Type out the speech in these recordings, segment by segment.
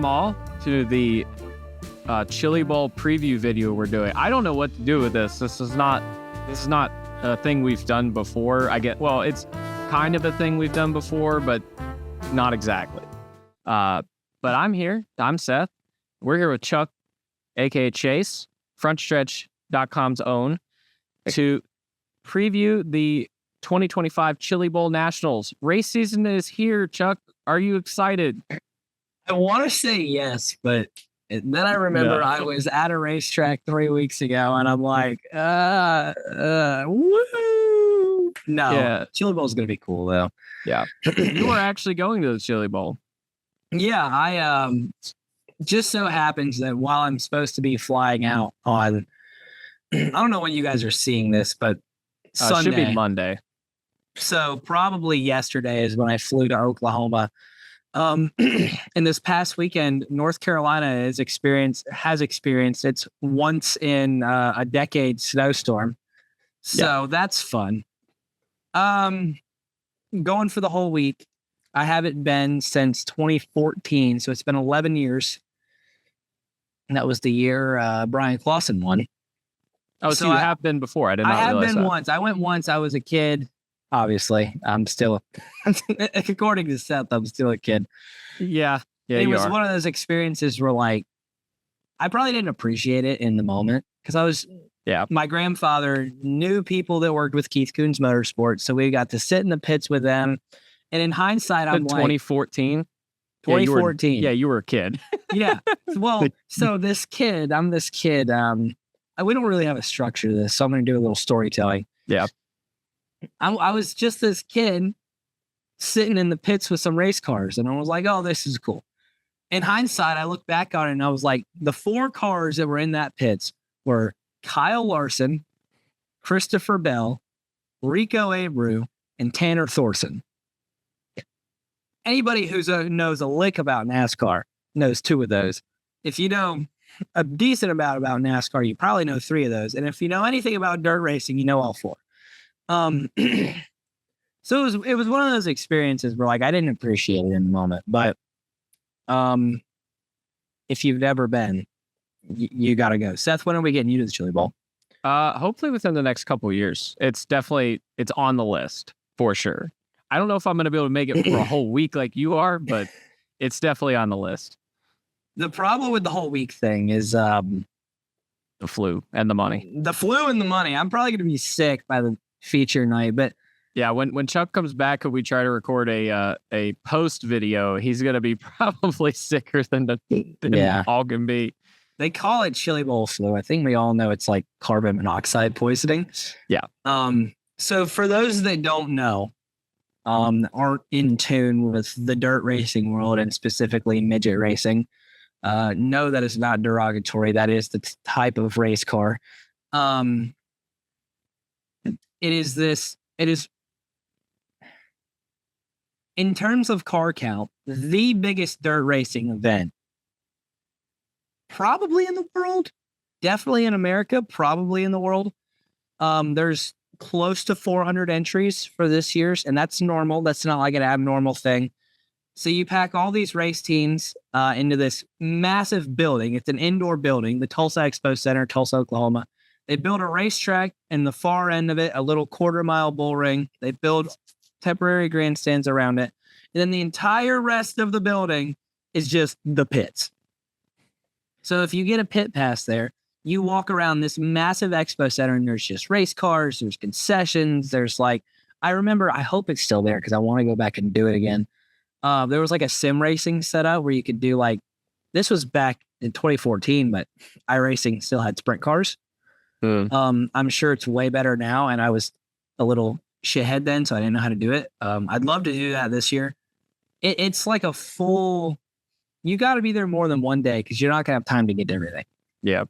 welcome all to the Chili Bowl preview video we're doing. I don't know what to do with this. This is not a thing we've done before. It's kind of a thing we've done before, but not exactly. But I'm here. I'm Seth. We're here with Chuck, aka Chase, frontstretch.com's own, to preview the 2025 Chili Bowl Nationals. Race season is here, Chuck. Are you excited? I want to say yes, but then I remember I was at a racetrack 3 weeks ago, and I'm like, woo! No, Yeah. Chili Bowl is going to be cool, though. Yeah. You are actually going to the Chili Bowl. Yeah, I just so happens that while I'm supposed to be flying out on, I don't know when you guys are seeing this, but Sunday. Should be Monday. So probably yesterday is when I flew to Oklahoma. And this past weekend, North Carolina has experienced its once in a decade snowstorm. So that's fun. Going for the whole week. I haven't been since 2014, so it's been 11 years. And that was the year Brian Clausen won. Oh, so you have been before. I did not realize that. I have been once. I went once. I was a kid. Obviously, I'm still, according to Seth, I'm still a kid. Yeah. It was one of those experiences where, like, I probably didn't appreciate it in the moment because my grandfather knew people that worked with Keith Kunz Motorsports, so we got to sit in the pits with them. And in hindsight, I'm like, 2014. 2014. You were a kid. Yeah. Well, so I'm this kid. We don't really have a structure to this, so I'm going to do a little storytelling. Yeah. I was just this kid sitting in the pits with some race cars, and I was like, oh, this is cool. In hindsight, I look back on it, and I was like, the 4 cars that were in that pits were Kyle Larson, Christopher Bell, Rico Abreu, and Tanner Thorson. Anybody who knows a lick about NASCAR knows 2 of those. If you know a decent amount about NASCAR, you probably know 3 of those. And if you know anything about dirt racing, you know all 4. So it was one of those experiences where, like, I didn't appreciate it in the moment, but if you've never been, you got to go. Seth, when are we getting you to the Chili Bowl? Hopefully within the next couple of years. It's on the list for sure. I don't know if I'm going to be able to make it for a whole week like you are, but it's definitely on the list. The problem with the whole week thing is the flu and the money. I'm probably going to be sick by the feature night, but yeah, when Chuck comes back and we try to record a post video, he's gonna be probably sicker than all can be. They call it Chili Bowl flu. I think we all know it's like carbon monoxide poisoning. Yeah. So for those that don't know, aren't in tune with the dirt racing world and specifically midget racing, know that it's not derogatory. That is the type of race car. It is in terms of car count, the biggest dirt racing event probably in the world, definitely in America, probably in the world. There's close to 400 entries for this year's, and that's normal. That's not like an abnormal thing. So you pack all these race teams into this massive building. It's an indoor building, the Tulsa Expo Center, Tulsa, Oklahoma. They build a racetrack in the far end of it, a little 1/4-mile bull ring. They build temporary grandstands around it. And then the entire rest of the building is just the pits. So if you get a pit pass there, you walk around this massive expo center and there's just race cars, there's concessions, there's like, I remember, I hope it's still there because I want to go back and do it again. There was like a sim racing setup where you could do like, this was back in 2014, but iRacing still had sprint cars. I'm sure it's way better now, and I was a little shithead then, so I didn't know how to do it. I'd love to do that this year. It's like a full, you got to be there more than one day because you're not going to have time to get to everything. Yeah.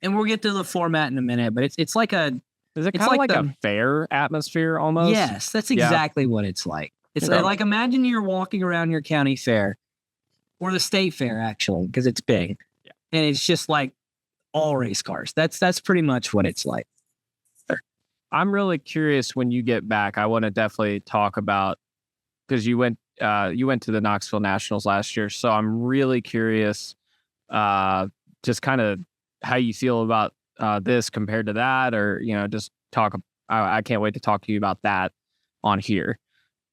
And we'll get to the format in a minute, but it's like a... Is it kind of like a fair atmosphere almost? Yes, that's exactly what it's like. It's like, imagine you're walking around your county fair, or the state fair, actually, because it's big. Yeah. And it's just like all race cars. That's pretty much what it's like. I'm really curious when you get back. I want to definitely talk about, because you went you went to the Knoxville Nationals last year, so I'm really curious, just kind of how you feel about this compared to that, or just talk. I can't wait to talk to you about that on here,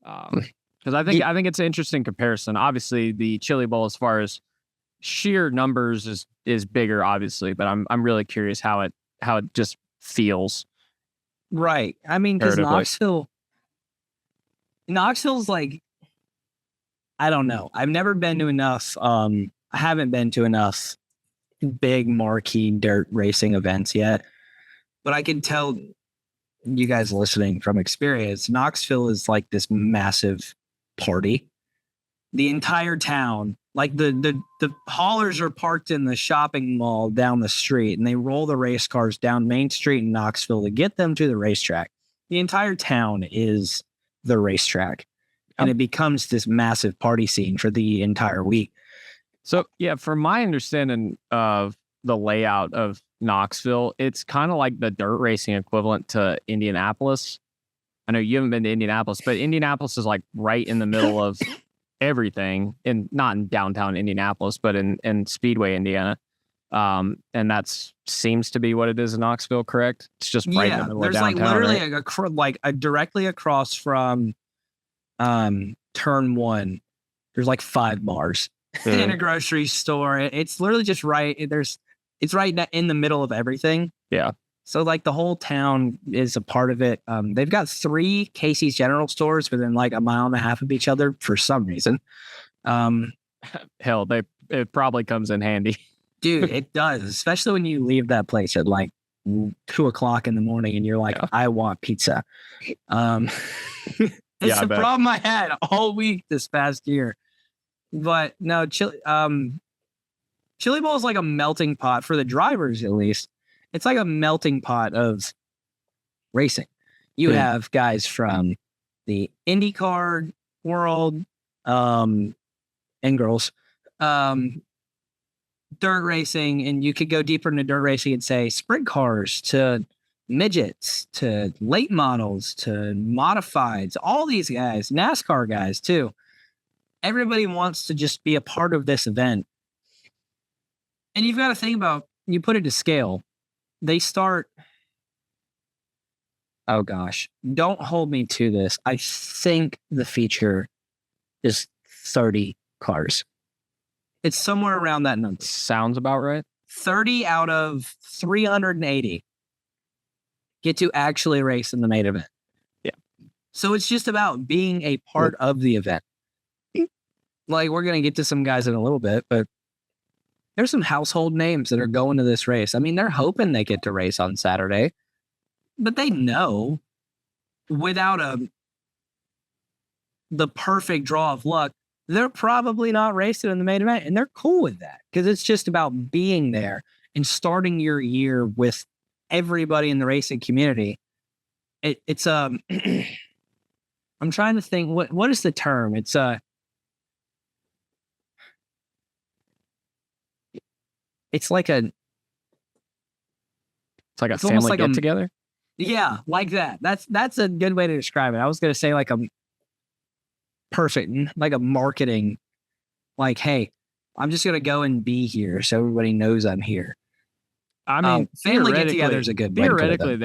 because I think it's an interesting comparison. Obviously, the Chili Bowl, as far as sheer numbers, is bigger, obviously, but I'm really curious how it just feels. Right. I mean, because comparatively. Knoxville's like, I don't know. I've never been to enough. I haven't been to enough big marquee dirt racing events yet, but I can tell you guys listening from experience, Knoxville is like this massive party. The entire town, like the haulers are parked in the shopping mall down the street, and they roll the race cars down Main Street in Knoxville to get them to the racetrack. The entire town is the racetrack, and it becomes this massive party scene for the entire week. So, yeah, from my understanding of the layout of Knoxville, it's kind of like the dirt racing equivalent to Indianapolis. I know you haven't been to Indianapolis, but Indianapolis is like right in the middle of everything, not in downtown Indianapolis, but in Speedway, Indiana. And that seems to be what it is in Knoxville, correct? It's just right in the middle of downtown. There's like literally directly across from turn 1. There's like 5 bars in a grocery store. It's literally just right. It's right in the middle of everything. Yeah. So like the whole town is a part of it. They've got 3 Casey's General stores within like a mile and a half of each other for some reason. Hell, it probably comes in handy. Dude, it does, especially when you leave that place at like 2:00 in the morning and you're like, I want pizza. It's a problem I had all week this past year. But no, Chili Bowl is like a melting pot for the drivers, at least. It's like a melting pot of racing. You have guys from the IndyCar world, and girls, dirt racing, and you could go deeper into dirt racing and say sprint cars to midgets to late models to modifieds, all these guys, NASCAR guys too. Everybody wants to just be a part of this event. And you've got to think about, you put it to scale. They start, oh gosh, don't hold me to this. I think the feature is 30 cars. It's somewhere around that number. Sounds about right. 30 out of 380 get to actually race in the main event. Yeah. So it's just about being a part of the event. Like, we're going to get to some guys in a little bit, but there's some household names that are going to this race. I mean, they're hoping they get to race on Saturday, but they know without the perfect draw of luck, they're probably not racing in the main event, and they're cool with that because it's just about being there and starting your year with everybody in the racing community. It's I'm trying to think what is the term? It's like a family get together. Yeah, like that. That's a good way to describe it. I was going to say like a marketing, like, hey, I'm just going to go and be here so everybody knows I'm here. I mean, family get together is a good way. Theoretically,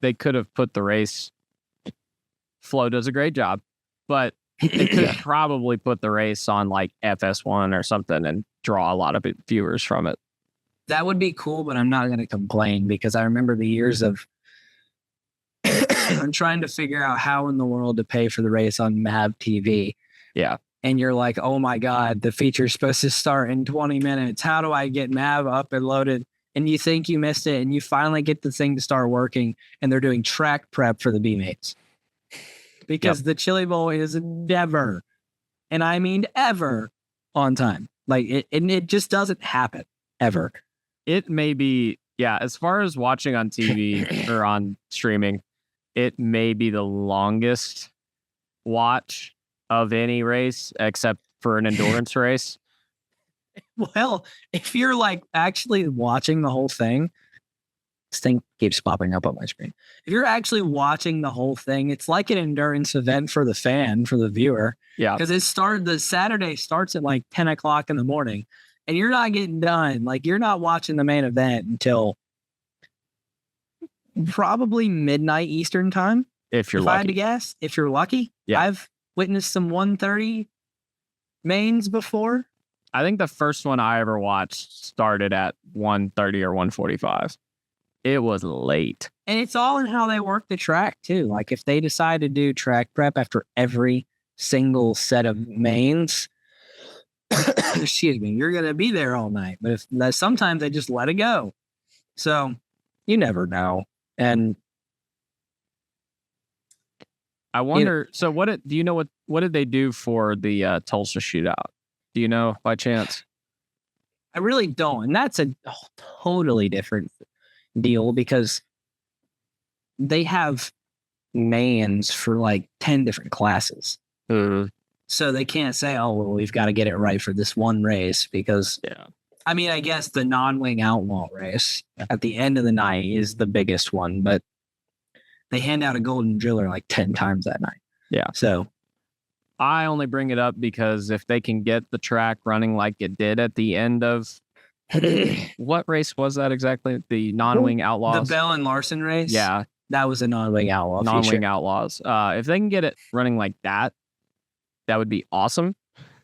they could have put the race. Flo does a great job, but they could probably put the race on like FS1 or something and draw a lot of viewers from it. That would be cool, but I'm not going to complain because I remember the years of I'm trying to figure out how in the world to pay for the race on MAV TV. Yeah. And you're like, oh my God, the feature's supposed to start in 20 minutes. How do I get MAV up and loaded? And you think you missed it, and you finally get the thing to start working, and they're doing track prep for the B-mates. Because the Chili Bowl is never, and I mean ever, on time. Like, it just doesn't happen, ever. It may be, as far as watching on TV or on streaming, it may be the longest watch of any race except for an endurance race. Well, if you're like actually watching the whole thing, This thing keeps popping up on my screen. If you're actually watching the whole thing, it's like an endurance event for the fan, for the viewer. Yeah. Because the Saturday starts at like 10 o'clock in the morning, and you're not getting done. Like, you're not watching the main event until probably midnight Eastern time. If you're if I had lucky. to guess, if you're lucky. Yeah. I've witnessed some 1:30 mains before. I think the first one I ever watched started at 1:30 or 1:45. It was late. And it's all in how they work the track too. Like, if they decide to do track prep after every single set of mains, excuse me, you're going to be there all night. But sometimes they just let it go. So you never know. And I wonder, so do you know what did they do for the Tulsa shootout? Do you know by chance? I really don't. And that's a totally different deal, because they have mains for like 10 different classes. So they can't say, oh, well, we've got to get it right for this one race, because I mean, I guess the non-wing outlaw race at the end of the night is the biggest one, but they hand out a golden driller like 10 times that night. Yeah. So I only bring it up because if they can get the track running like it did at the end of what race was that exactly? The non-wing outlaws? The Bell and Larson race? Yeah. That was a non-wing outlaw Non-wing feature. outlaws. If they can get it running like that, that would be awesome.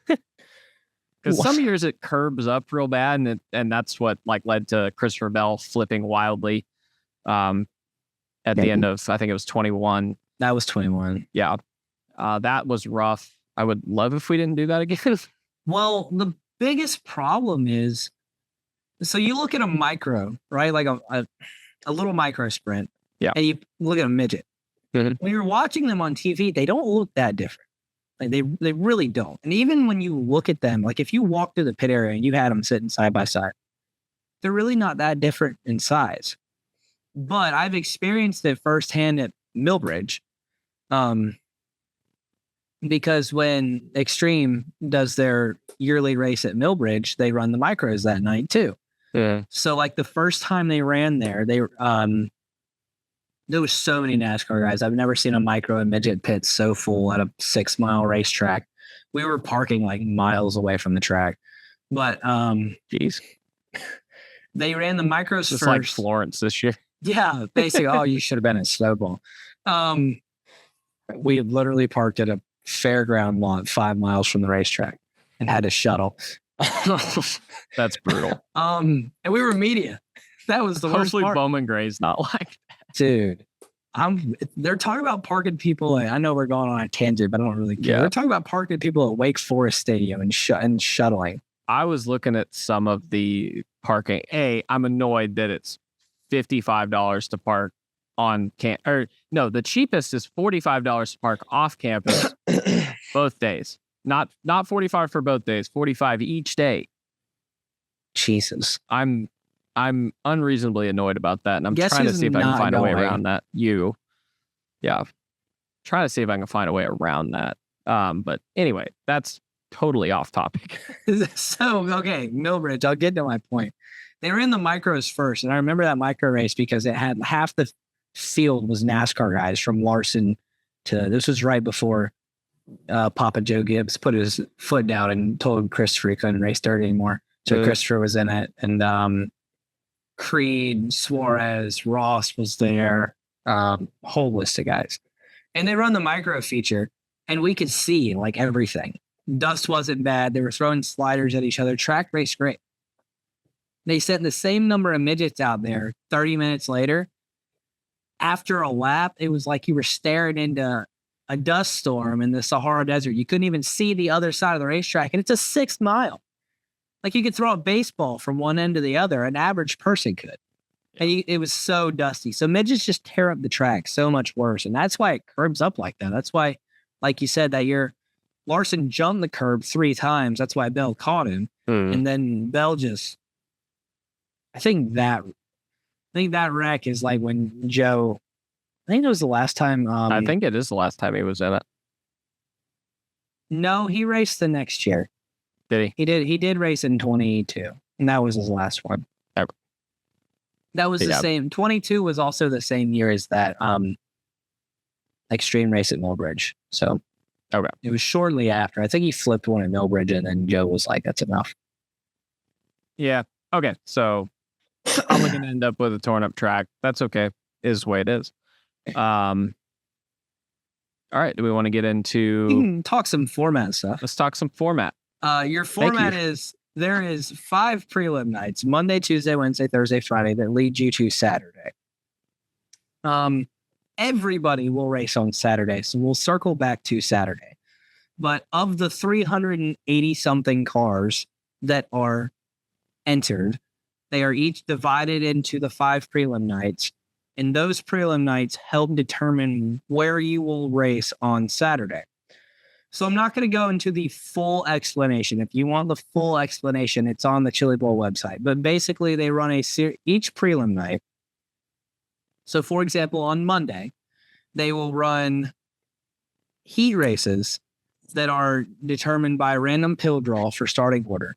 Because some years it curbs up real bad, and that's what like led to Christopher Bell flipping wildly at the end of, I think it was 21. That was 21. Yeah. That was rough. I would love if we didn't do that again. Well, the biggest problem is, so you look at a micro, right? Like a little micro sprint. Yeah. And you look at a midget. Mhm. When you're watching them on TV, they don't look that different. Like they really don't. And even when you look at them, like if you walk through the pit area and you had them sitting side by side, they're really not that different in size. But I've experienced it firsthand at Millbridge. Because when Extreme does their yearly race at Millbridge, they run the micros that night too. Yeah. So like the first time they ran there, there was so many NASCAR guys. I've never seen a micro and midget pit so full at a 6-mile racetrack. We were parking like miles away from the track. But Jeez. They ran the micros Just first. like Florence this year. Yeah, basically. Oh, you should have been at Snowball. We had literally parked at a fairground lot 5 miles from the racetrack and had to shuttle. That's brutal. And we were media. That was the worst Hopefully part. Bowman Gray's not like that. Dude, they're talking about parking people. I know we're going on a tangent, but I don't really care. Yeah. They're talking about parking people at Wake Forest Stadium and shuttling. I was looking at some of the parking. I'm annoyed that it's $55 to park on the cheapest is $45 to park off campus both days. Not 45 for both days, 45 each day. Jesus. I'm unreasonably annoyed about that, and I'm Guess trying to who's see if I can not find a way going? around that. Trying to see if I can find a way around that. But anyway, that's totally off topic. So, okay, Millbridge, I'll get to my point. They ran the micros first, and I remember that micro race because it had half the field was NASCAR guys from Larson to, this was right before Papa Joe Gibbs put his foot down and told Christopher he couldn't race dirt anymore. So Christopher was in it, and Creed, Suarez, Ross was there, whole list of guys. And they run the micro feature, and we could see like everything. Dust wasn't bad. They were throwing sliders at each other. Track race great. They sent the same number of midgets out there 30 minutes later. After a lap, it was like you were staring into a dust storm in the Sahara Desert. You couldn't even see the other side of the racetrack, and it's a 6 mile. Like you could throw a baseball from one end to the other. An average person could. And it was so dusty. So midgets just tear up the track so much worse. And that's why it curbs up like that. That's why, like you said, that year, Larson jumped the curb 3 times. That's why Bell caught him. And then Bell just, I think that wreck is like when Joe, I think it was the last time. I think it is the last time he was in it. No, he raced the next year. Did he? He did race in 22, and that was his last one. Ever. That was the Yeah. same. 22 was also the same year as that extreme race at Millbridge. So Okay. it was shortly after. I think he flipped one at Millbridge, and then Joe was like, "That's enough." Yeah. Okay. So probably gonna end up with a torn up track. That's okay. Is the way it is. All right. Do we want to get We into? can talk some format stuff. Let's talk some format. Your format is there is 5 prelim nights: Monday, Tuesday, Wednesday, Thursday, Friday, that lead you to Saturday. Everybody will race on Saturday, so we'll circle back to Saturday. But of the 380 something cars that are entered, they are each divided into the 5 prelim nights, and those prelim nights help determine where you will race on Saturday. So I'm not going to go into the full explanation. If you want the full explanation, it's on the Chili Bowl website. But basically, they run each prelim night. So, for example, on Monday, they will run heat races that are determined by random pill draw for starting order.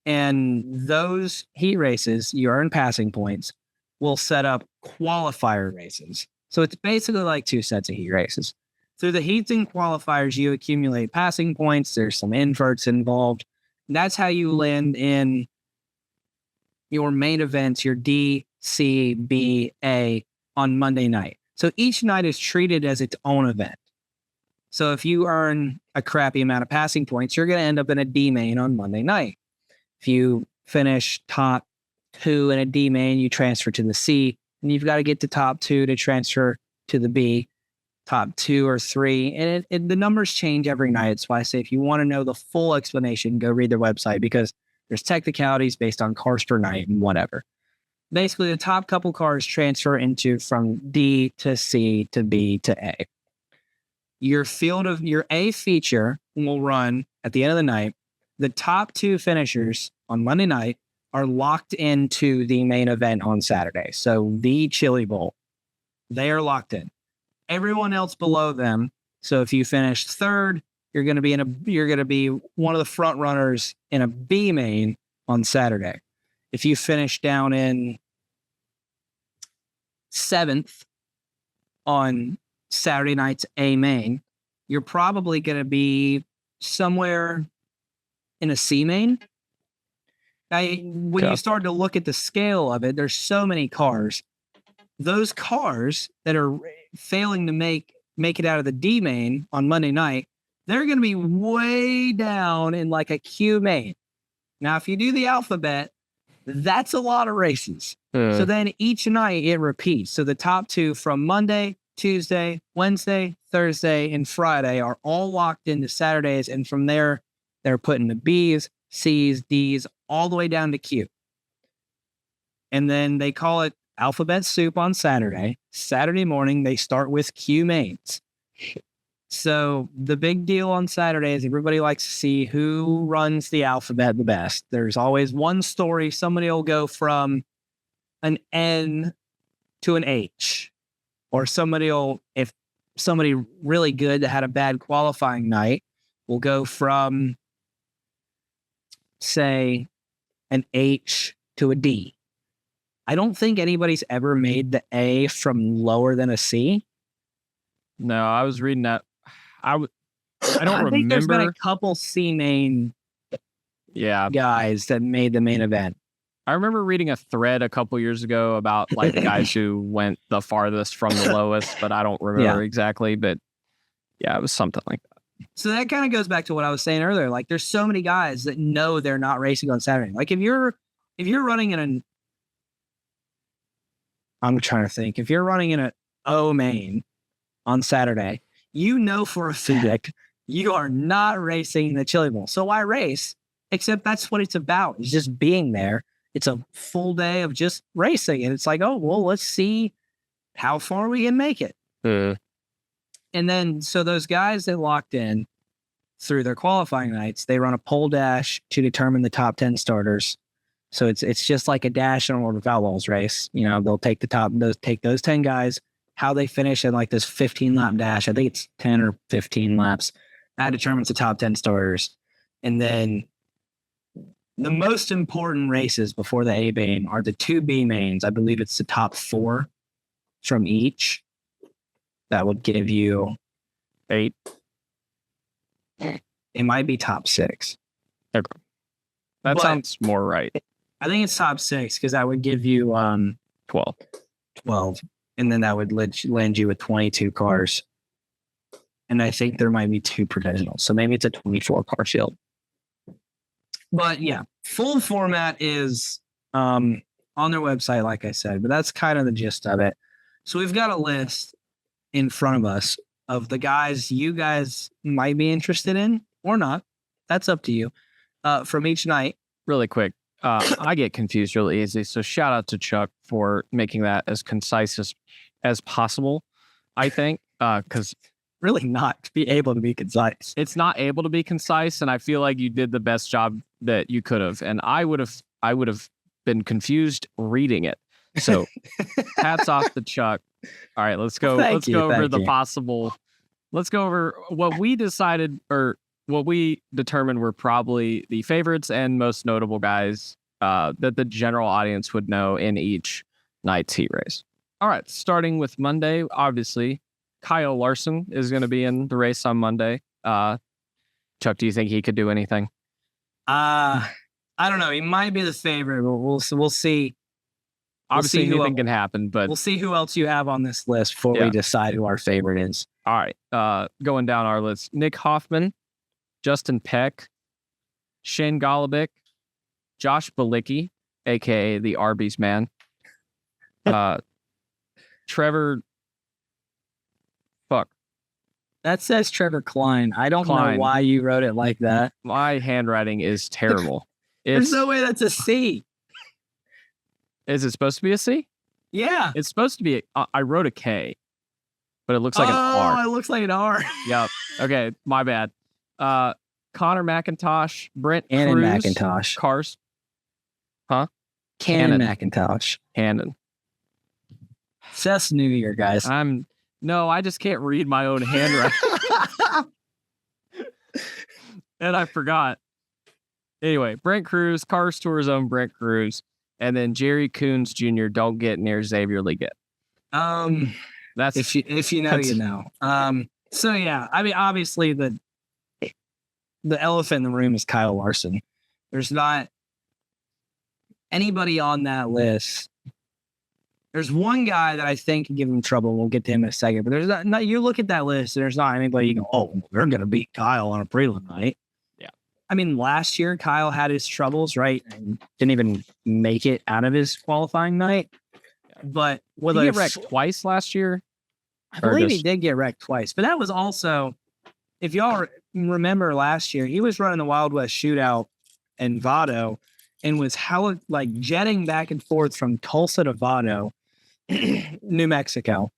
And those heat races, you earn passing points, will set up qualifier races. So it's basically like 2 sets of heat races. Through the heats and qualifiers, you accumulate passing points. There's some inverts involved. And that's how you land in your main events, your D, C, B, A on Monday night. So each night is treated as its own event. So if you earn a crappy amount of passing points, you're going to end up in a D main on Monday night. If you finish top 2 in a D main, you transfer to the C, and you've got to get to top 2 to transfer to the B, top 2 or 3. And the numbers change every night. That's why I say if you want to know the full explanation, go read their website, because there's technicalities based on cars per night and whatever. Basically, the top couple cars transfer into from D to C to B to A. Your A feature will run at the end of the night. The top 2 finishers on Monday night are locked into the main event on Saturday. So the Chili Bowl, they are locked in. Everyone else below them. So if you finish 3rd, you're going to be one of the front runners in a B main on Saturday. If you finish down in 7th on Saturday night's A main, you're probably going to be somewhere in a C main. Now, when you start to look at the scale of it, there's so many cars. Those cars that are failing to make it out of the D main on Monday night, they're going to be way down in like a Q main. Now, if you do the alphabet, that's a lot of races. So then each night it repeats. So the top 2 from Monday, Tuesday, Wednesday, Thursday, and Friday are all locked into Saturdays. And from there, they're put into B's, C's, D's, all the way down to Q. And then they call it alphabet soup on Saturday. Saturday morning, they start with Q mains. So the big deal on Saturday is everybody likes to see who runs the alphabet the best. There's always one story. Somebody will go from an N to an H, or if somebody really good that had a bad qualifying night will go from, say, an H to a D. I don't think anybody's ever made the A from lower than a C. No, I was reading that. I don't I think there's been remember. a couple C main Yeah. guys that made the main event. I remember reading a thread a couple years ago about like guys who went the farthest from the lowest, but I don't remember exactly. But yeah, it was something like that. So that kind of goes back to what I was saying earlier. Like, there's so many guys that know they're not racing on Saturday. Like, if you're running in I'm trying to think. If you're running in an O main on Saturday, you know for a fact you are not racing the Chili Bowl. So why race? Except that's what it's about. It's just being there. It's a full day of just racing. And it's like, oh, well, let's see how far we can make it. And then, so those guys that locked in through their qualifying nights, they run a pole dash to determine the top 10 starters. So it's just like a dash in an order of outlaws race. You know, they'll take those 10 guys, how they finish in like this 15 lap dash. I think it's 10 or 15 laps. That determines the top 10 starters. And then the most important races before the A main are the 2 B mains. I believe it's the top 4 from each. That would give you 8. It might be top 6. Okay. That But sounds more right. I think it's top 6 because that would give you 12. 12, and then that would land you with 22 cars. And I think there might be 2 professionals, so maybe it's a 24 car field. But yeah, full format is on their website, like I said, but that's kind of the gist of it. So we've got a list in front of us of the guys you guys might be interested in or not. That's up to you. From each night. Really quick. I get confused really easy. So shout out to Chuck for making that as concise as possible, I think, because really not be able to be concise. It's not able to be concise, and I feel like you did the best job that you could have. And I would have been confused reading it. So hats off to Chuck. All right, let's go. Let's go over the possible. Let's go over what we decided or what we determined were probably the favorites and most notable guys that the general audience would know in each night's heat race. All right, starting with Monday, obviously, Kyle Larson is going to be in the race on Monday. Chuck, do you think he could do anything? I don't know. He might be the favorite, but we'll see. Obviously, anything can happen, but we'll see who else you have on this list before we decide who our favorite is. All right, going down our list, Nick Hoffman, Justin Peck, Shane Golobic, Josh Balicki, a.k.a. the Arby's man, Trevor... That says Trevor Klein. I don't know why you wrote it like that. My handwriting is terrible. There's no way that's a C. Is it supposed to be a C? Yeah. It's supposed to be... I wrote a K, but it looks like an R. Oh, it looks like an R. Yep. Okay, my bad. Connor McIntosh, Brent Cannon Cruz, McIntosh. Cars. Huh? Cannon McIntosh. Cannon. Seth's New Year, guys. No, I just can't read my own handwriting. And I forgot. Anyway, Brent Cruz, Cars Tour's own Brent Cruz, and then Jerry Coons Jr. Don't get near Xavier Liggett. That's if you know, you know. So yeah, I mean, obviously the elephant in the room is Kyle Larson. There's not anybody on that list. There's one guy that I think can give him trouble. We'll get to him in a second. But there's not you look at that list, and there's not anybody you go, oh, they're going to beat Kyle on a prelim night. Yeah. I mean, last year, Kyle had his troubles, right? And didn't even make it out of his qualifying night. Yeah. But did he get wrecked twice last year? I believe he did get wrecked twice. But that was also, if y'all remember last year, he was running the Wild West Shootout in Vado and was jetting back and forth from Tulsa to Vado, New Mexico,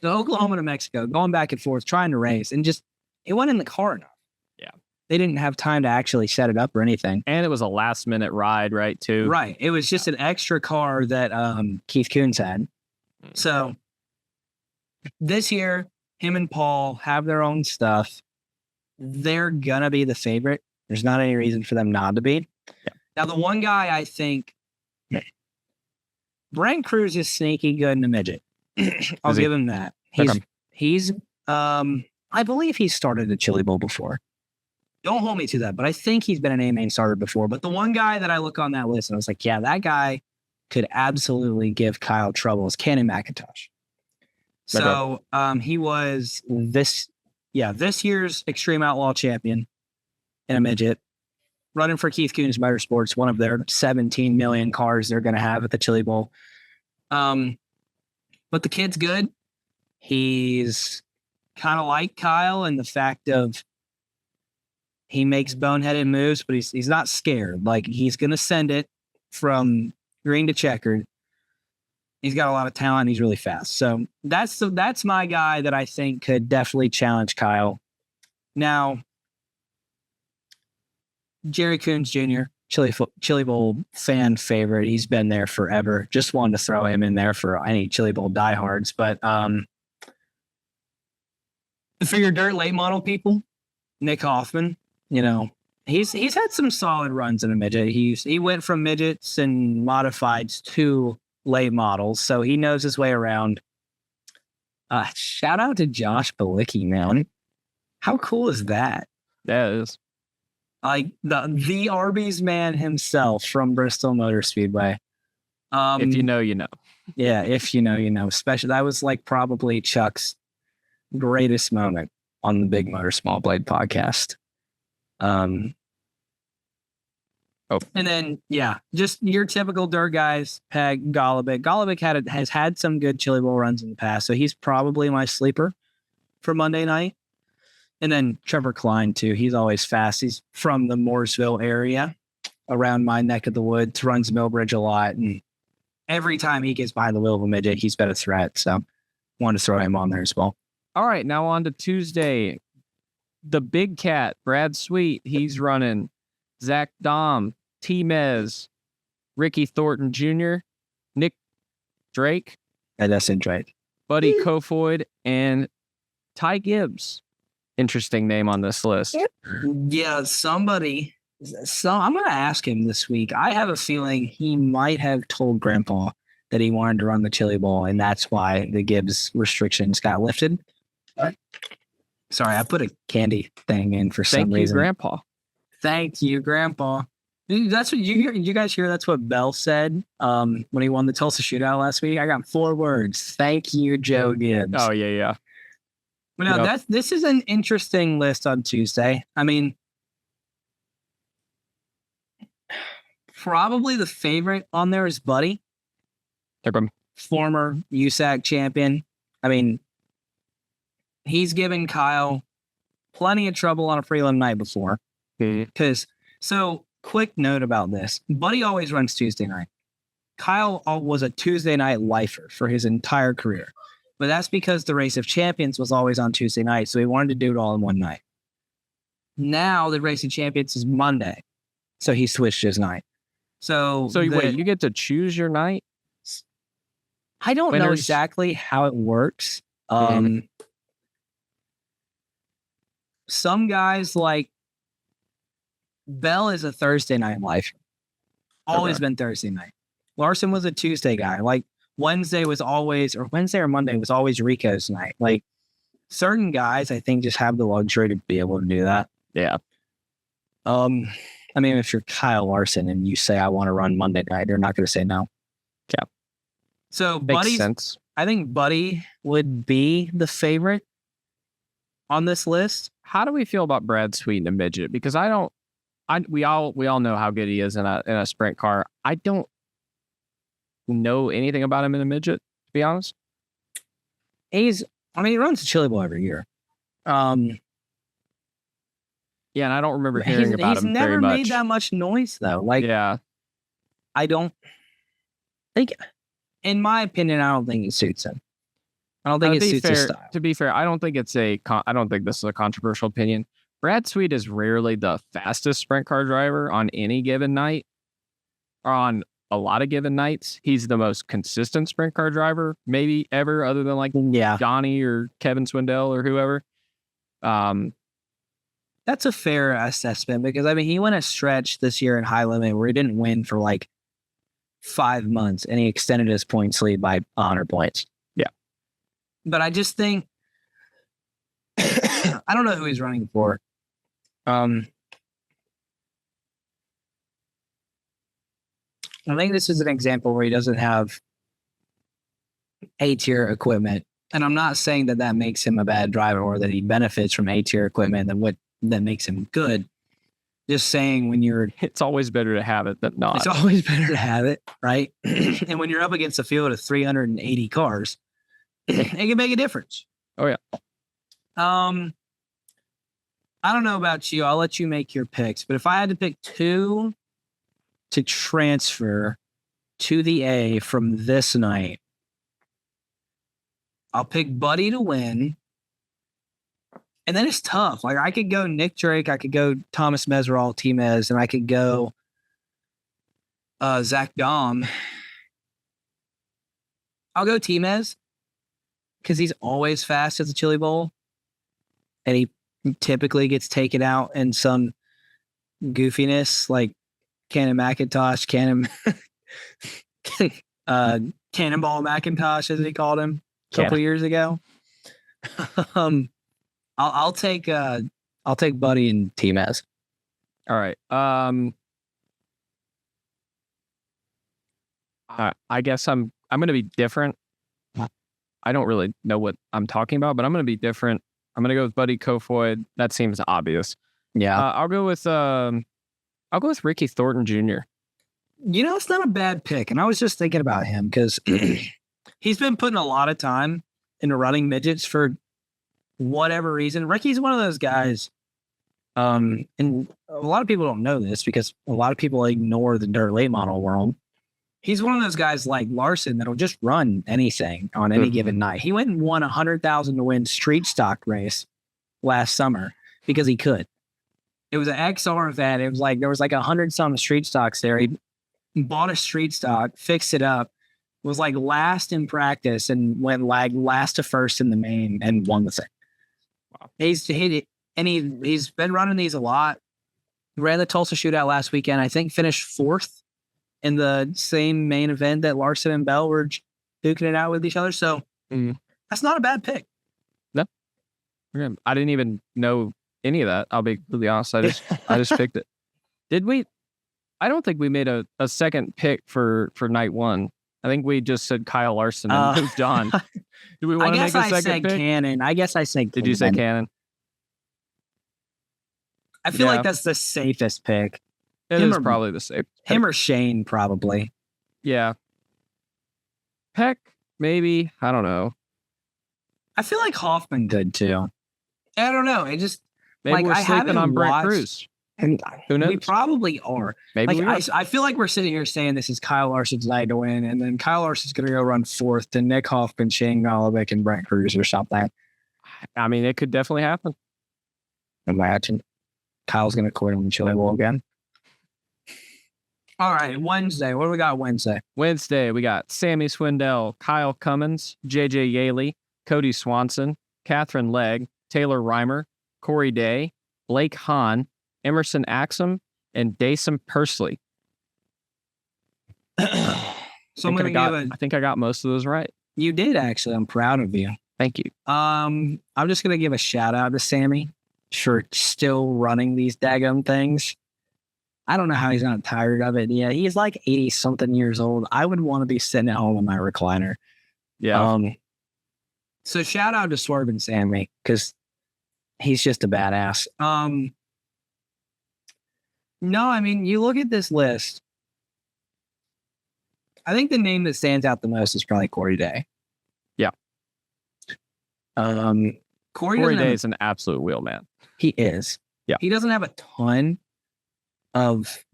to Oklahoma to Mexico, going back and forth, trying to race, and just it wasn't in the car enough. Yeah. They didn't have time to actually set it up or anything. And it was a last minute ride, right, too? Right. It was just an extra car that Keith Coons had. So this year, him and Paul have their own stuff. They're going to be the favorite. There's not any reason for them not to be. Yeah. Now, the one guy I think, Brent Cruz is sneaky good in the midget. I'll give him that. He's I believe he's started a Chili Bowl before. Don't hold me to that, but I think he's been an A-main starter before. But the one guy that I look on that list and I was like, yeah, that guy could absolutely give Kyle trouble is Cannon McIntosh. So he was this year's Extreme Outlaw champion in a midget, running for Keith Coons Motorsports, one of their 17 million cars they're going to have at the Chili Bowl. But the kid's good. He's kind of like Kyle in the fact of he makes boneheaded moves, but he's not scared. Like, he's going to send it from green to checkered. He's got a lot of talent. He's really fast. So that's my guy that I think could definitely challenge Kyle. Now, Jerry Coons Jr., Chili Bowl fan favorite. He's been there forever. Just wanted to throw him in there for any Chili Bowl diehards. But for your dirt late model people, Nick Hoffman, He's had some solid runs in a midget. He went from midgets and modifieds to late models, so he knows his way around. Shout out to Josh Balicki, man. How cool is that? That is. Like the Arby's man himself from Bristol Motor Speedway. If you know, you know. Yeah, if you know, you know. Especially that was like probably Chuck's greatest moment on the Big Motor Small Blade podcast. And then just your typical dirt guys. Peg, Golubic. Golubic has had some good Chili Bowl runs in the past, so he's probably my sleeper for Monday night. And then Trevor Klein too. He's always fast. He's from the Mooresville area, around my neck of the woods. Runs Millbridge a lot, and every time he gets behind the wheel of a midget, he's been a threat. So, wanted to throw him on there as well. All right, now on to Tuesday. The big cat, Brad Sweet, he's running Zach Dom, T-Mez, Ricky Thornton Jr., Nick Drake, That's in Drake, Buddy Kofoid, and Ty Gibbs. Interesting name on this list. Yeah, somebody. So I'm going to ask him this week. I have a feeling he might have told Grandpa that he wanted to run the Chili Bowl, and that's why the Gibbs restrictions got lifted. Sorry, I put a candy thing in for some reason. Thank you, Grandpa. Thank you, Grandpa. That's what you hear. You guys hear? That's what Bell said when he won the Tulsa Shootout last week. I got 4 words. Thank you, Joe Gibbs. Oh yeah. But now this is an interesting list on Tuesday. I mean, probably the favorite on there is Buddy, former USAC champion. I mean, he's given Kyle plenty of trouble on a prelim night before. So, quick note about this. Buddy always runs Tuesday night. Kyle was a Tuesday night lifer for his entire career. But that's because the Race of Champions was always on Tuesday night, so he wanted to do it all in one night. Now the Race of Champions is Monday, so he switched his night. So wait, you get to choose your night? I don't know exactly how it works. Some guys like Bell is a Thursday night lifer. Always been Thursday night. Larson was a Tuesday guy. Like Wednesday or Monday was always Rico's night. Like certain guys, I think, just have the luxury to be able to do that. Yeah. I mean, if you're Kyle Larson and you say, I want to run Monday night, they're not going to say no. Yeah. So Makes sense. I think Buddy would be the favorite on this list. How do we feel about Brad Sweet in a midget? Because we all know how good he is in a sprint car. I don't know anything about him in a midget, to be honest. He runs the Chili Bowl every year. Yeah, and I don't remember hearing about him very much. He's never made that much noise, though. Like, yeah, I don't think, in my opinion, I don't think it suits him. I don't think it suits his style. To be fair, I don't think this is a controversial opinion. Brad Sweet is rarely the fastest sprint car driver on any given night, or on a lot of given nights. He's the most consistent sprint car driver maybe ever, other than like Johnny or Kevin Swindell or whoever. That's a fair assessment because I mean he went a stretch this year in high limit where he didn't win for like 5 months and he extended his points lead by 100 points. Yeah, but I just think I don't know who he's running for. I think this is an example where he doesn't have A-tier equipment. And I'm not saying that makes him a bad driver or that he benefits from A-tier equipment and that makes him good. Just saying it's always better to have it than not. It's always better to have it, right? And when you're up against a field of 380 cars, it can make a difference. Oh, yeah. I don't know about you. I'll let you make your picks. But if I had to pick 2 to transfer to the A from this night, I'll pick Buddy to win. And then it's tough. Like I could go Nick Drake, I could go Thomas Meserol, T-Mez, and I could go Zach Dom. I'll go T-Mez because he's always fast at the Chili Bowl. And he typically gets taken out in some goofiness, like Cannon McIntosh, Cannonball McIntosh, as he called him a couple years ago. I'll take Buddy and T-Mez. All right. I guess I'm going to be different. I don't really know what I'm talking about, but I'm going to be different. I'm going to go with Buddy Kofoid. That seems obvious. Yeah. I'll go with Ricky Thornton Jr. It's not a bad pick. And I was just thinking about him because he's been putting a lot of time into running midgets for whatever reason. Ricky's one of those guys. And a lot of people don't know this because a lot of people ignore the dirt late model world. He's one of those guys like Larson that'll just run anything on any given night. He went and won $100,000 to win street stock race last summer because he could. It was an XR event. It was like there was like 100-some street stocks there. He bought a street stock, fixed it up, was like last in practice, and went like last to first in the main and won the thing. Wow. He's been running these a lot. He ran the Tulsa Shootout last weekend. I think finished 4th in the same main event that Larson and Bell were duking it out with each other. So that's not a bad pick. No, I didn't even know any of that. I'll be completely honest. I just picked it. Did we? I don't think we made a second pick for night one. I think we just said Kyle Larson and moved on. Do we want to make a second pick? I said Cannon. I guess I said. Did you say Cannon? I feel like that's the safest pick. It is probably the safest. Him or Shane, probably. Yeah. Peck, maybe. I don't know. I feel like Hoffman could too. I don't know. It just maybe we're sleeping on Brent Cruz. And who knows? We probably are. Maybe I feel like we're sitting here saying this is Kyle Larson's night to win, and then Kyle Larson's going to go run 4th to Nick Hoffman, Shane Golovic, and Brent Cruz or something. I mean, it could definitely happen. Imagine Kyle's going to quit him in Chili Bowl again. All right, Wednesday. What do we got Wednesday? Wednesday, we got Sammy Swindell, Kyle Cummins, JJ Yaley, Cody Swanson, Catherine Legg, Taylor Reimer, Corey Day, Blake Hahn, Emerson Axum, and Dason Pursley. So I think I got most of those right. You did, actually. I'm proud of you. Thank you. I'm just going to give a shout out to Sammy for still running these daggum things. I don't know how he's not tired of it. Yeah, he's like 80-something years old. I would want to be sitting at home in my recliner. Yeah. So shout out to Swerve and Sammy because he's just a badass. No, I mean, you look at this list. I think the name that stands out the most is probably Corey Day. Yeah. Corey Day is an absolute wheel man. He is. Yeah. He doesn't have a ton of,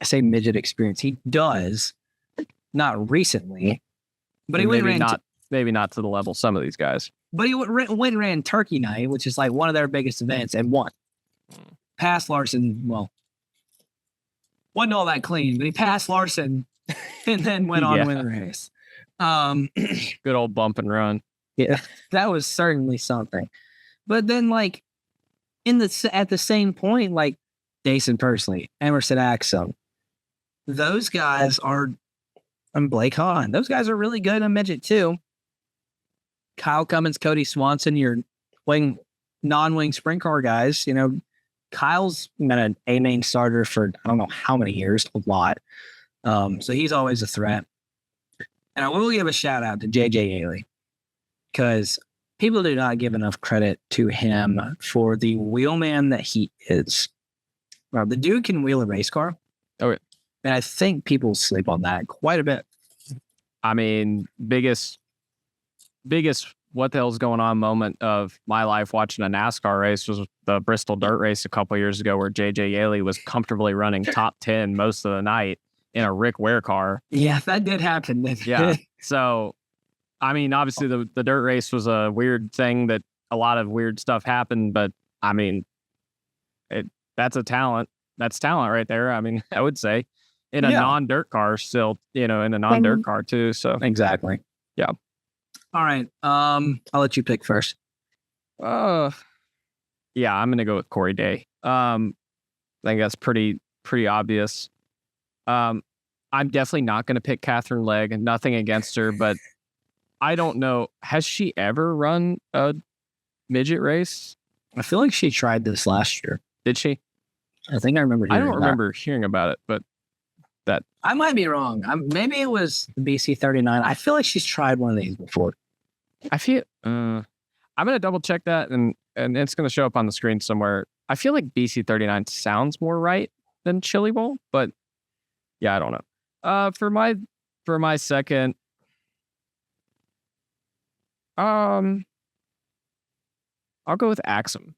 I say, midget experience. He does, not recently, but he maybe not to the level some of these guys. But he went and ran Turkey Night, which is like one of their biggest events, and won. Passed Larson. Well, wasn't all that clean, but he passed Larson and then went on to win the race. Good old bump and run. Yeah, that was certainly something. But then, like, at the same point, like Dason Pursley, Emerson Axum, those guys are, and Blake Hahn, those guys are really good in midget too. Kyle Cummins, Cody Swanson, your non-wing sprint car guys. You know, Kyle's been an A-main starter for I don't know how many years, a lot. So he's always a threat. And I will give a shout out to JJ Yaley because people do not give enough credit to him for the wheelman that he is. Well, the dude can wheel a race car. Okay. And I think people sleep on that quite a bit. I mean, biggest what the hell's going on moment of my life watching a NASCAR race was the Bristol Dirt Race a couple years ago where JJ Yaley was comfortably running top 10 most of the night in a Rick Ware car. Yeah, that did happen. Yeah. So, I mean, obviously the dirt race was a weird thing that a lot of weird stuff happened, but I mean, that's a talent. That's talent right there. I mean, I would say in a non-dirt car still, in a non-dirt car too. So exactly. Yeah. All right. I'll let you pick first. Yeah, I'm going to go with Corey Day. I think that's pretty obvious. I'm definitely not going to pick Catherine Legg. Nothing against her, but I don't know. Has she ever run a midget race? I feel like she tried this last year. Did she? I think I remember. I don't remember hearing about it, but that I might be wrong. Maybe it was the BC 39. I feel like she's tried one of these before. I feel. I'm gonna double check that, and it's gonna show up on the screen somewhere. I feel like BC 39 sounds more right than Chili Bowl, but yeah, I don't know. For my second, I'll go with Axum.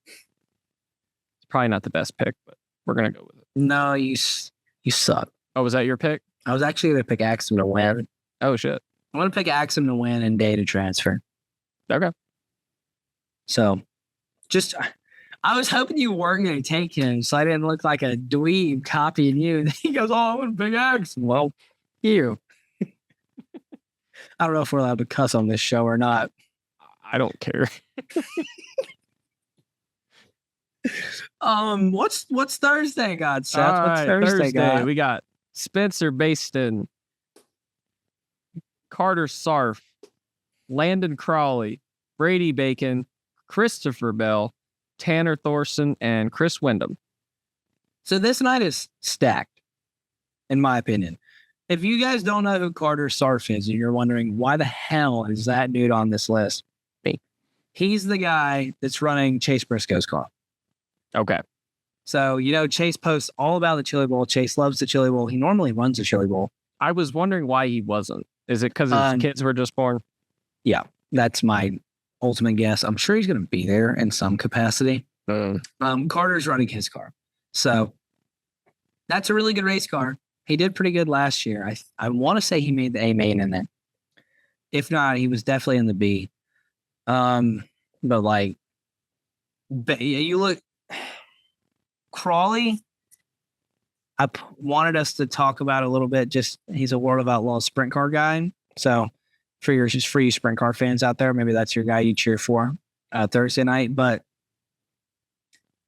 It's probably not the best pick, but we're gonna go with it. No, you suck. Oh, was that your pick? I was actually going to pick Axum to win. Oh shit! I'm going to pick Axum to win and Day to transfer. Okay. So, I was hoping you weren't going to take him, so I didn't look like a dweeb copying you. And he goes, "Oh, I'm going to pick Axum." Well, you. I don't know if we're allowed to cuss on this show or not. I don't care. What's Thursday got, Seth? What's Right, Thursday got? We got Spencer Baston, Carter Sarf, Landon Crawley, Brady Bacon, Christopher Bell, Tanner Thorson, and Chris Wyndham. So this night is stacked, in my opinion. If you guys don't know who Carter Sarf is, and you're wondering why the hell is that dude on this list, he's the guy that's running Chase Briscoe's car. Okay. So, Chase posts all about the Chili Bowl. Chase loves the Chili Bowl. He normally runs the Chili Bowl. I was wondering why he wasn't. Is it because his kids were just born? Yeah, that's my ultimate guess. I'm sure he's going to be there in some capacity. Carter's running his car. So that's a really good race car. He did pretty good last year. I want to say he made the A main in it. If not, he was definitely in the B. But you look, Crawley, I wanted us to talk about a little bit. Just he's a World of Outlaws sprint car guy. So for you sprint car fans out there, maybe that's your guy you cheer for Thursday night. But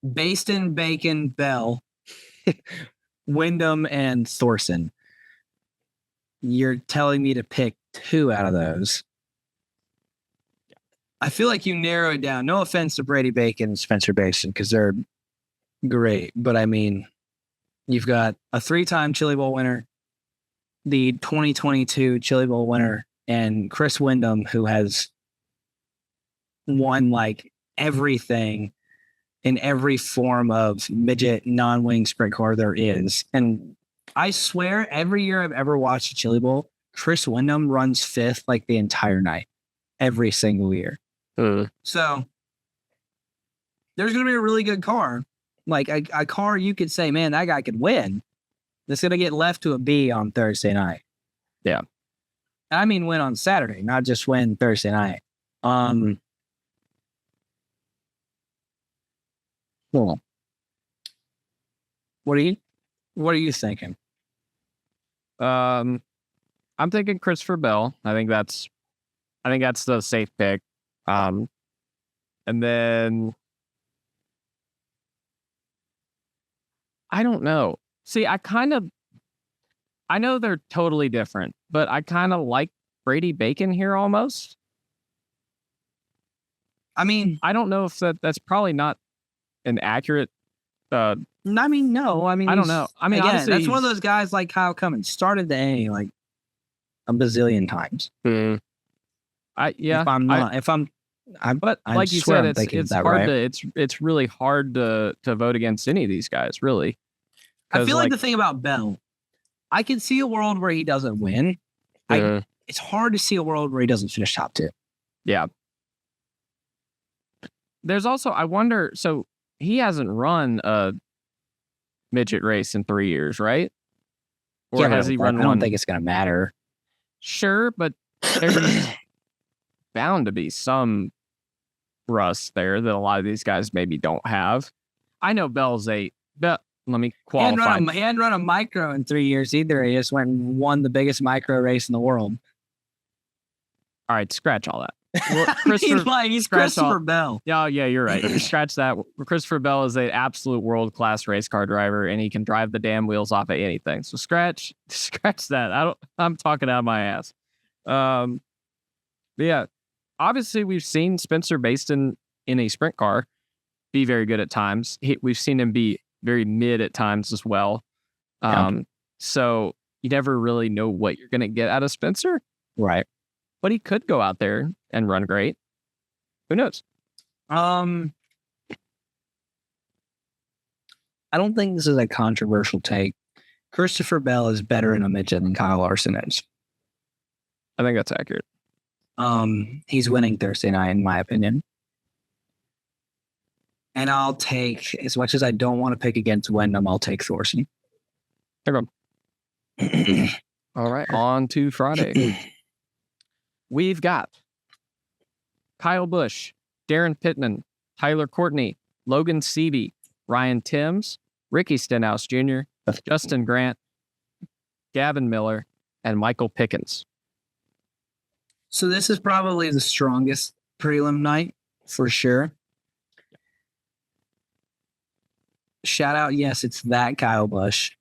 Baston, Bacon, Bell, Wyndham, and Thorson. You're telling me to pick two out of those. I feel like you narrow it down. No offense to Brady Bacon and Spencer Baston, because they're great. But I mean, you've got a 3-time Chili Bowl winner, the 2022 Chili Bowl winner, and Chris Wyndham, who has won everything in every form of midget non-wing sprint car there is. And I swear every year I've ever watched a Chili Bowl, Chris Wyndham runs 5th the entire night, every single year. So there's going to be a really good car. A car you could say, man, that guy could win. That's going to get left to a B on Thursday night. Yeah. I mean, win on Saturday, not just win Thursday night. Cool. What are you thinking? I'm thinking Christopher Bell. I think that's the safe pick. And then I don't know. See, I know they're totally different, but I kind of like Brady Bacon here almost. I mean, I don't know if that's probably not an accurate. No. I mean, I don't know. I mean, again, honestly, that's one of those guys like Kyle Cummins started the A a bazillion times. But like you said, it's hard right. It's really hard to vote against any of these guys, really. I feel like the thing about Bell, I can see a world where he doesn't win. It's hard to see a world where he doesn't finish top 2. Yeah. There's also, I wonder, so he hasn't run a midget race in 3 years, right? Or has he run one? I don't think it's going to matter. Sure, but there's bound to be some rust there that a lot of these guys maybe don't have. I know Bell's let me qualify. He hadn't run a micro in 3 years either. He just went and won the biggest micro race in the world. All right, scratch all that. Well, I mean, Christopher, like, he's scratch Christopher all- Bell. yeah, you're right. Scratch that. Christopher Bell is an absolute world-class race car driver, and he can drive the damn wheels off of anything. So scratch that. I'm talking out of my ass. But yeah, obviously we've seen Spencer Baston in a sprint car be very good at times. We've seen him be very mid at times as well. So you never really know what you're going to get out of Spencer. Right. But he could go out there and run great. Who knows? I don't think this is a controversial take. Christopher Bell is better in a midget than Kyle Larson is. I think that's accurate. He's winning Thursday night, in my opinion. And I'll take, as much as I don't want to pick against Wyndham, I'll take Thorson. All right, on to Friday. We've got Kyle Busch, Darren Pittman, Tyler Courtney, Logan Seavey, Ryan Timms, Ricky Stenhouse Jr., Justin Grant, Gavin Miller, and Michael Pickens. So this is probably the strongest prelim night for sure. Shout out, yes, it's that Kyle Busch.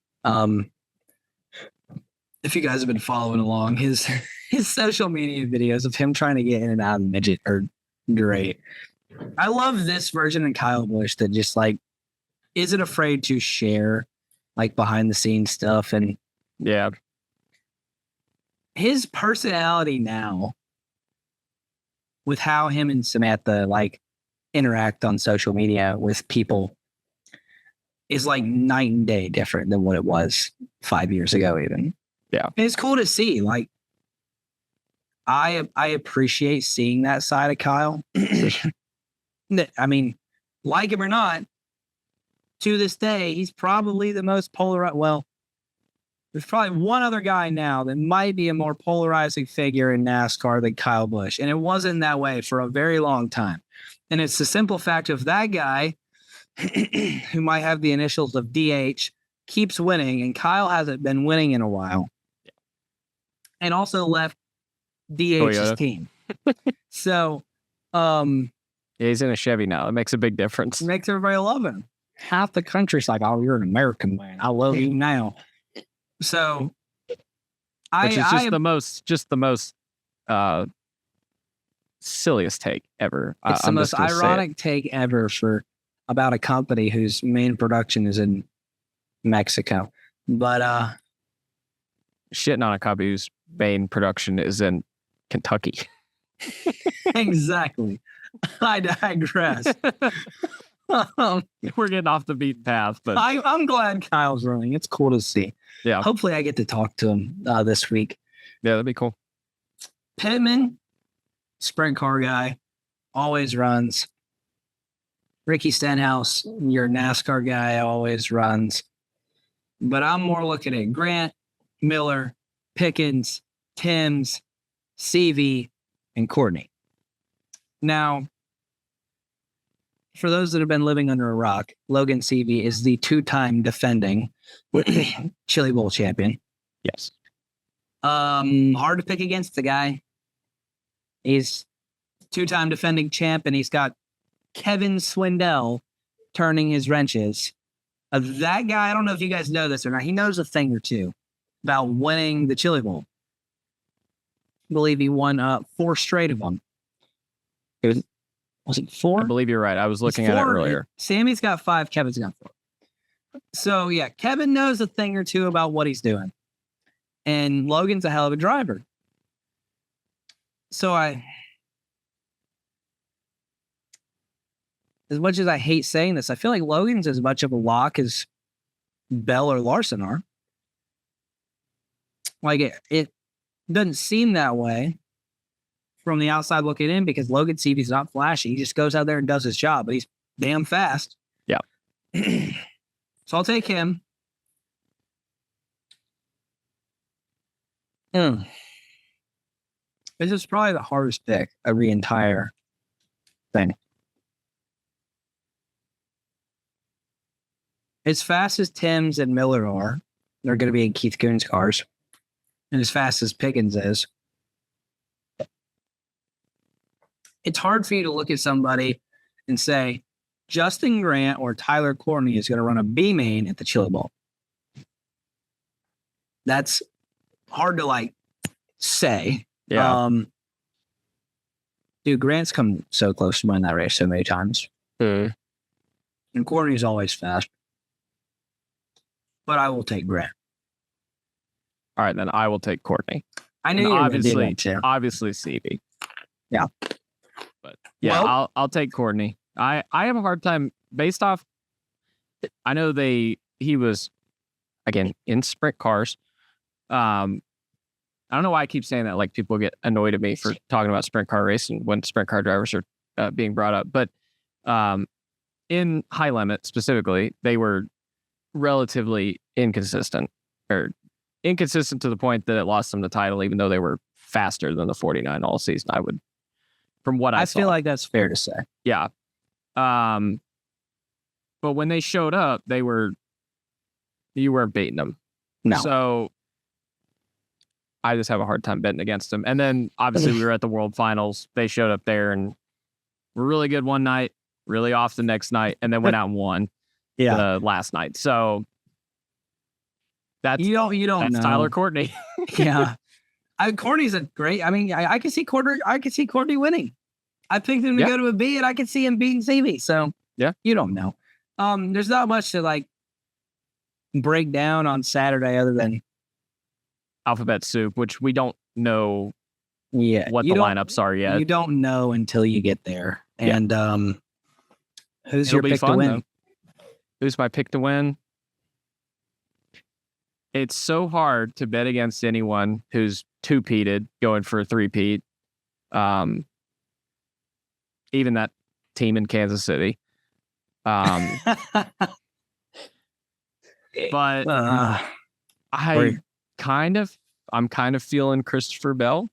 If you guys have been following along, his social media videos of him trying to get in and out of the midget are great. I love this version of Kyle Busch that just like isn't afraid to share like behind the scenes stuff, and Yeah, his personality now with how him and Samantha like interact on social media with people is like night and day different than what it was 5 years ago even. Yeah. And it's cool to see. Like I appreciate seeing that side of Kyle. I mean, like him or not, to this day, he's probably the most polarized. Well, there's probably one other guy now that might be a more polarizing figure in NASCAR than Kyle Busch. And it wasn't that way for a very long time. And it's the simple fact of that guy who might have the initials of DH keeps winning, and Kyle hasn't been winning in a while. And also left DH's Toyota team. So, yeah, he's in a Chevy now. It makes a big difference. makes everybody love him. Half the country's like, "Oh, you're an American man. I love you now." So, Which is just the most silliest take ever. it's the I'm most just gonna say it. ironic take ever for about a company whose main production is in Mexico. But Shitting on a company whose main production is in Kentucky. exactly. I digress. We're getting off the beaten path, but I'm glad Kyle's running. It's cool to see. Yeah. Hopefully I get to talk to him this week. yeah, that'd be cool. Pittman, sprint car guy, always runs. Ricky Stenhouse, your NASCAR guy, always runs. But I'm more looking at Grant, Miller, Pickens, Timms, CV, and Courtney. Now, for those that have been living under a rock, Logan CV is the two-time defending Chili Bowl champion. Yes. Hard to pick against the guy. He's two-time defending champ, and he's got Kevin Swindell turning his wrenches. That guy, I don't know if you guys know this or not, he knows a thing or two about winning the Chili Bowl. I believe he won 4 straight of them. Was it 4? I believe you're right. I was looking at it earlier. Sammy's got 5, Kevin's got 4. So yeah, Kevin knows a thing or two about what he's doing. And Logan's a hell of a driver. So as much as I hate saying this, I feel like Logan's as much of a lock as Bell or Larson are. Like it doesn't seem that way from the outside looking in because Logan CV's not flashy. He just goes out there and does his job, but he's damn fast. Yeah. So I'll take him. This is probably the hardest pick of the entire thing. As fast as Timms and Miller are, they're going to be in Keith Coon's cars. And as fast as Pickens is, it's hard for you to look at somebody and say Justin Grant or Tyler Courtney is going to run a B main at the Chili Bowl. That's hard to like say. Yeah. Dude, Grant's come so close to winning that race so many times. Hmm. And Courtney's always fast. But I will take Grant. All right, then I will take Courtney. I knew And you were going to do that too. Obviously CV. Yeah. But yeah, Well- I'll take Courtney. I have a hard time based off. I know he was again in sprint cars. I don't know why I keep saying that. Like people get annoyed at me for talking about sprint car racing when sprint car drivers are being brought up. But in high limit specifically, they were relatively inconsistent to the point that it lost them the title, even though they were faster than the 49 all season. I would, from what I saw. feel like that's fair to say. Yeah. But when they showed up, you weren't beating them. No. So I just have a hard time betting against them. And then obviously we were at the World Finals. They showed up there and were really good one night, really off the next night, and then went out and won the last night. So that's you don't know. Tyler Courtney. Yeah. Courtney's a great. I mean, I can see Courtney winning. I picked him to go to a B, and I can see him beating CV. So yeah, you don't know. There's not much to like break down on Saturday other than alphabet soup, which we don't know. What the lineups are yet. You don't know until you get there. And who's It'll your pick to win? Though. Who's my pick to win? It's so hard to bet against anyone who's two-peated going for a three-peat. Even that team in Kansas City. But I'm kind of feeling Christopher Bell.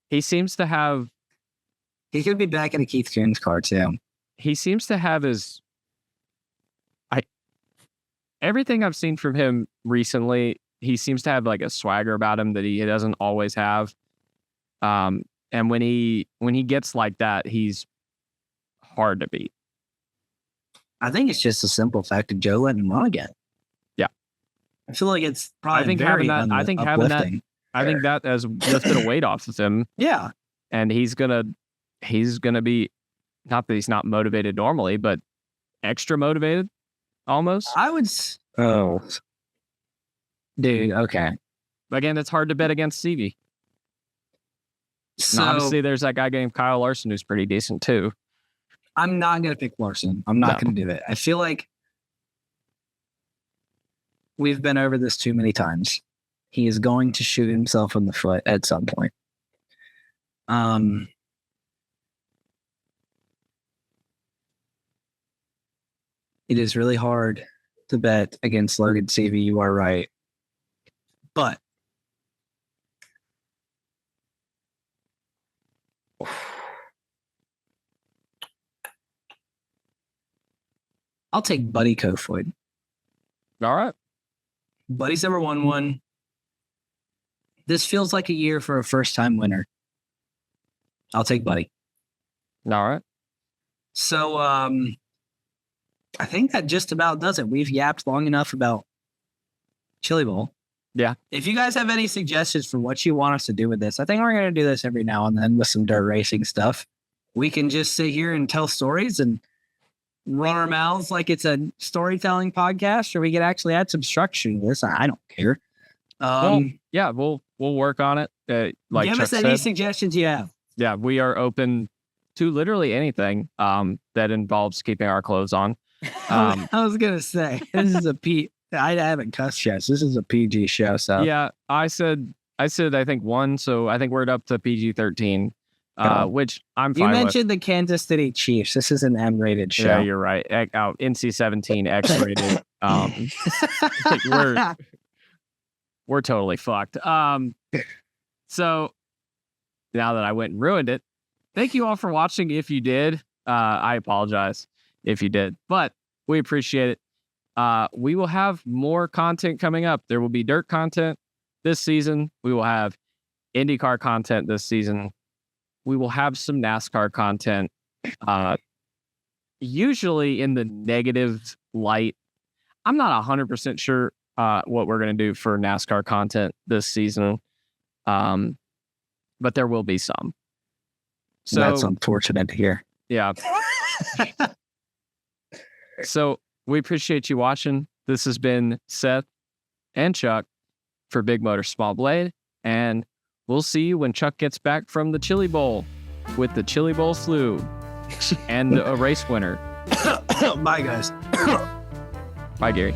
He seems to have. He could be back in a Keith Jones car too. He seems to have everything I've seen from him recently. He seems to have like a swagger about him that he doesn't always have. And when he gets like that, he's hard to beat. I think it's just a simple fact of Joe letting him run again. Yeah, I feel like it's probably. I think having that has lifted a weight off of him. Yeah, and he's gonna be, not that he's not motivated normally, but extra motivated almost. I would. Oh, dude. Okay. Again, it's hard to bet against CV. So and obviously, there's that guy named Kyle Larson who's pretty decent too. I'm not going to pick Larson. I'm not going to do it. I feel like we've been over this too many times. He is going to shoot himself in the foot at some point. It is really hard to bet against Logan CV. You are right. But I'll take Buddy Kofoid. All right. Buddy's never won one. This feels like a year for a first-time winner. I'll take Buddy. All right. So I think that just about does it. We've yapped long enough about Chili Bowl. Yeah. If you guys have any suggestions for what you want us to do with this, I think we're going to do this every now and then with some dirt racing stuff. We can just sit here and tell stories and run our mouths like it's a storytelling podcast, or we could actually add some structure to this. I don't care. We'll work on it. Like give Chuck us any said, suggestions you have. Yeah, we are open to literally anything that involves keeping our clothes on. I was gonna say this is I haven't cussed yet. So this is a PG show. So yeah, I said I think 1, so I think we're up to PG-13. Which I'm fine with. You mentioned the Kansas City Chiefs. This is an M-rated show. Yeah, you're right. NC-17 X-rated. We're totally fucked. So now that I went and ruined it, thank you all for watching. If you did, I apologize if you did, but we appreciate it. We will have more content coming up. There will be dirt content this season. We will have IndyCar content this season. we will have some NASCAR content, usually in the negative light. I'm not 100% sure what we're going to do for NASCAR content this season, but there will be some. So That's unfortunate to hear. Yeah. So we appreciate you watching. This has been Seth and Chuck for Big Motor Small Blade, and we'll see you when Chuck gets back from the Chili Bowl with the Chili Bowl flu and a race winner. Bye, guys. Bye, Gary.